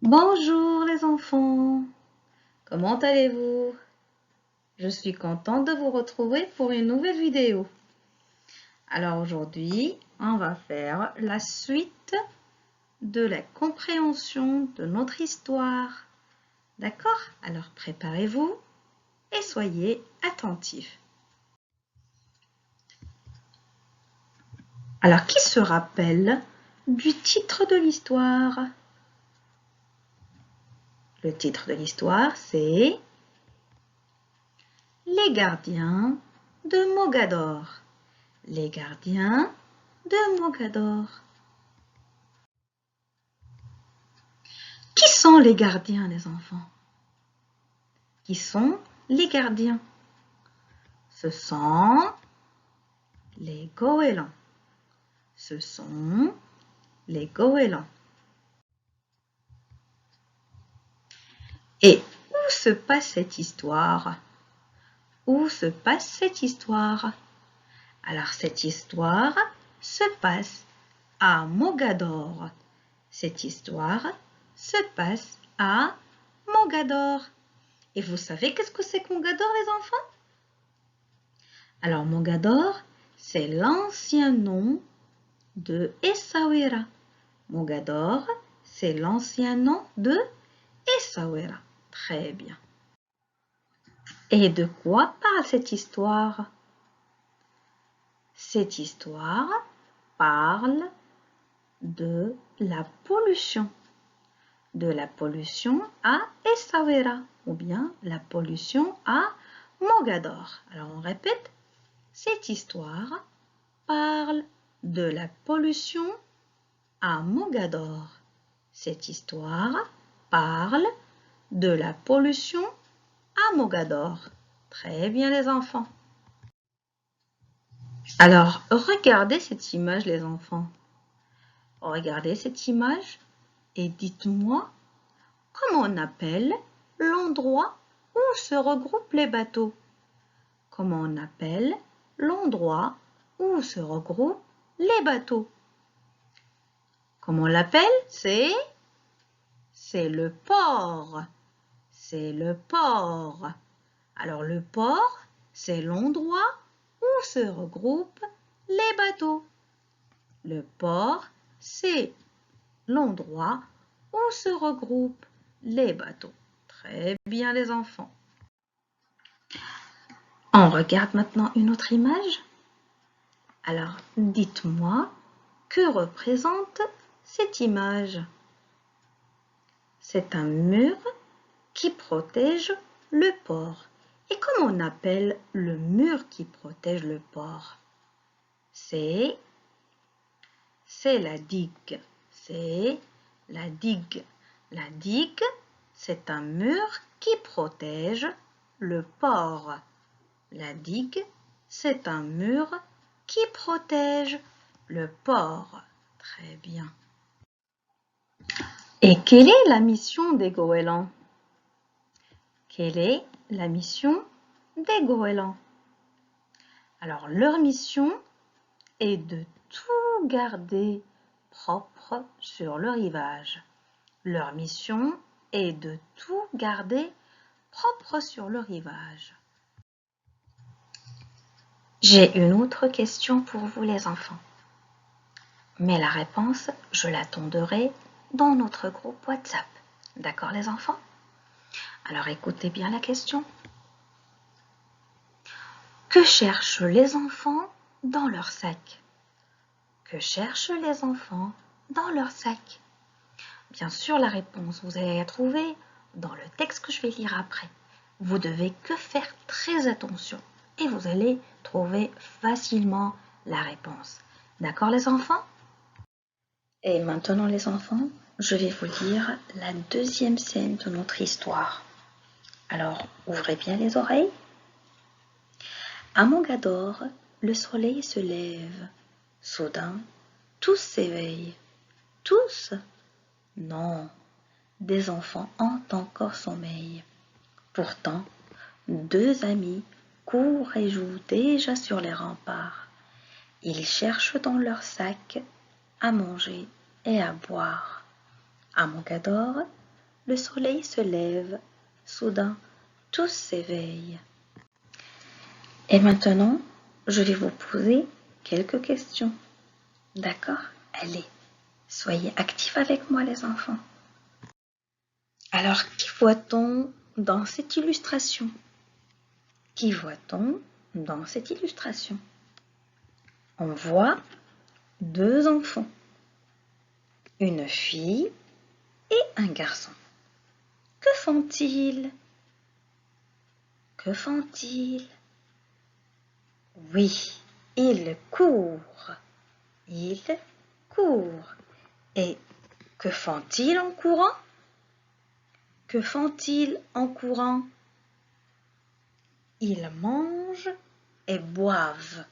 Bonjour les enfants, comment allez-vous? Je suis contente de vous retrouver pour une nouvelle vidéo. Alors aujourd'hui, on va faire la suite de la compréhension de notre histoire. D'accord? Alors préparez-vous et soyez attentifs. Alors qui se rappelle du titre de l'histoire? Le titre de l'histoire, c'est Les gardiens de Mogador. Les gardiens de Mogador. Qui sont les gardiens, les enfants? Qui sont les gardiens? Ce sont les goélands. Ce sont les goélands. Et où se passe cette histoire? Où se passe cette histoire? Alors, cette histoire se passe à Mogador. Cette histoire se passe à Mogador. Et vous savez qu'est-ce que c'est que Mogador, les enfants? Alors, Mogador, c'est l'ancien nom de Essaouira. Mogador, c'est l'ancien nom de Essaouira. Très bien. Et de quoi parle cette histoire? Cette histoire parle de la pollution. De la pollution à Essaouira ou bien la pollution à Mogador. Alors on répète, cette histoire parle de la pollution à Mogador. Cette histoire parle de la pollution à Mogador. Très bien les enfants. Alors, regardez cette image les enfants. Regardez cette image et dites-moi comment on appelle l'endroit où se regroupent les bateaux. Comment on appelle l'endroit où se regroupent les bateaux? Comment on l'appelle? C'est le port. C'est le port. Alors le port, c'est l'endroit où se regroupent les bateaux. Le port, c'est l'endroit où se regroupent les bateaux. Très bien les enfants. On regarde maintenant une autre image. Alors dites-moi, que représente cette image? C'est un mur qui protège le port. Et comment on appelle le mur qui protège le port? C'est la digue. C'est la digue. La digue, c'est un mur qui protège le port. La digue, c'est un mur qui protège le port. Très bien. Et quelle est la mission des goélands? Quelle est la mission des goélands? Alors, leur mission est de tout garder propre sur le rivage. Leur mission est de tout garder propre sur le rivage. J'ai une autre question pour vous les enfants. Mais la réponse, je l'attendrai dans notre groupe WhatsApp. D'accord les enfants? Alors écoutez bien la question. Que cherchent les enfants dans leur sac? Que cherchent les enfants dans leur sac? Bien sûr, la réponse, vous allez la trouver dans le texte que je vais lire après. Vous devez que faire très attention et vous allez trouver facilement la réponse. D'accord les enfants? Et maintenant les enfants, je vais vous lire la deuxième scène de notre histoire. Alors, ouvrez bien les oreilles. À Mogador, le soleil se lève. Soudain, tous s'éveillent. Tous? Non, des enfants ont encore sommeil. Pourtant, deux amis courent et jouent déjà sur les remparts. Ils cherchent dans leurs sacs à manger et à boire. À Mogador, le soleil se lève. Soudain, tous s'éveillent. Et maintenant, je vais vous poser quelques questions. D'accord? Allez, soyez actifs avec moi les enfants. Alors, qui voit-on dans cette illustration? Qui voit-on dans cette illustration? On voit deux enfants, une fille et un garçon. Que font-ils? Que font-ils? Oui, ils courent. Ils courent. Et que font-ils en courant? Que font-ils en courant? Ils mangent et boivent.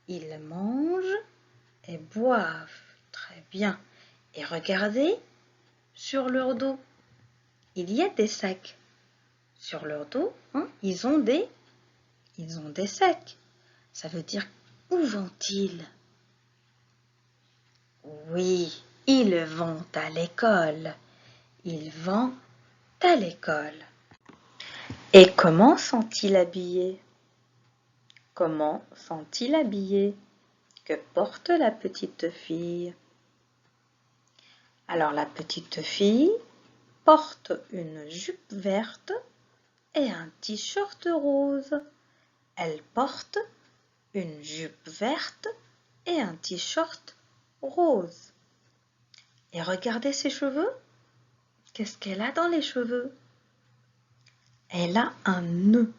Ils mangent et boivent. Très bien. Et regardez sur leur dos. Il y a des sacs. Sur leur dos, ils ont des sacs. Ça veut dire où vont-ils? Oui, ils vont à l'école. Ils vont à l'école. Et comment sont-ils habillés? Comment sont-ils habillés? Que porte la petite fille? Alors la petite fille porte une jupe verte et un t-shirt rose. Elle porte une jupe verte et un t-shirt rose. Et regardez ses cheveux. Qu'est-ce qu'elle a dans les cheveux? Elle a un nœud.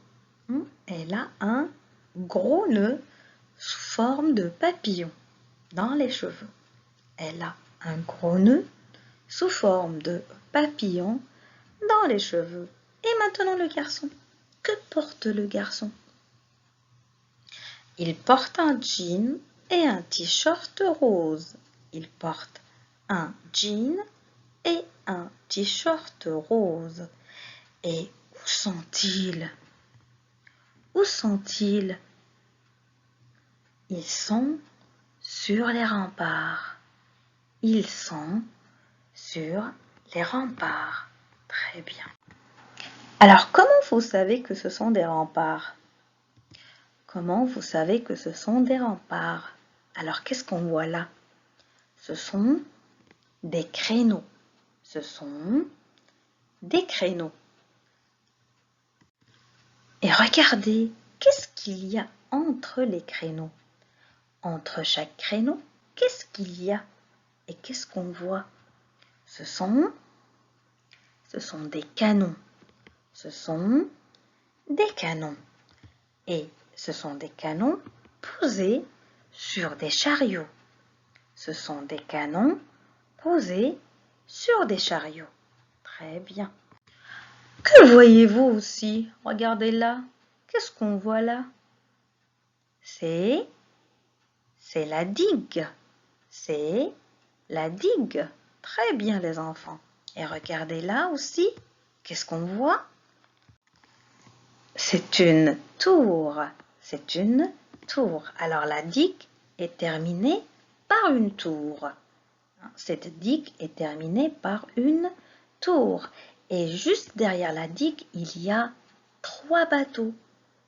Elle a un gros nœud sous forme de papillon dans les cheveux. Elle a un gros nœud sous forme de papillon dans les cheveux. Et maintenant le garçon. Que porte le garçon? Il porte un jean et un t-shirt rose. Il porte un jean et un t-shirt rose. Et où sont-ils? Où sont-ils? Ils sont sur les remparts. Ils sont sur les remparts. Très bien. Alors, comment vous savez que ce sont des remparts? Comment vous savez que ce sont des remparts? Alors, qu'est-ce qu'on voit là? Ce sont des créneaux. Ce sont des créneaux. Et regardez, qu'est-ce qu'il y a entre les créneaux? Entre chaque créneau, qu'est-ce qu'il y a? Et qu'est-ce qu'on voit? Ce sont des canons. Ce sont des canons. Et ce sont des canons posés sur des chariots. Ce sont des canons posés sur des chariots. Très bien. Que voyez-vous aussi? Regardez là. Qu'est-ce qu'on voit là? C'est la digue. C'est la digue. Très bien les enfants. Et regardez là aussi. Qu'est-ce qu'on voit? C'est une tour. C'est une tour. Alors la digue est terminée par une tour. Cette digue est terminée par une tour. Et juste derrière la digue, il y a 3 bateaux.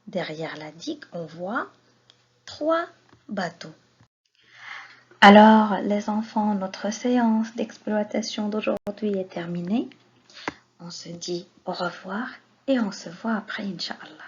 Derrière la digue, on voit 3 bateaux. Alors, les enfants, notre séance d'exploitation d'aujourd'hui est terminée. On se dit au revoir et on se voit après, Inch'Allah.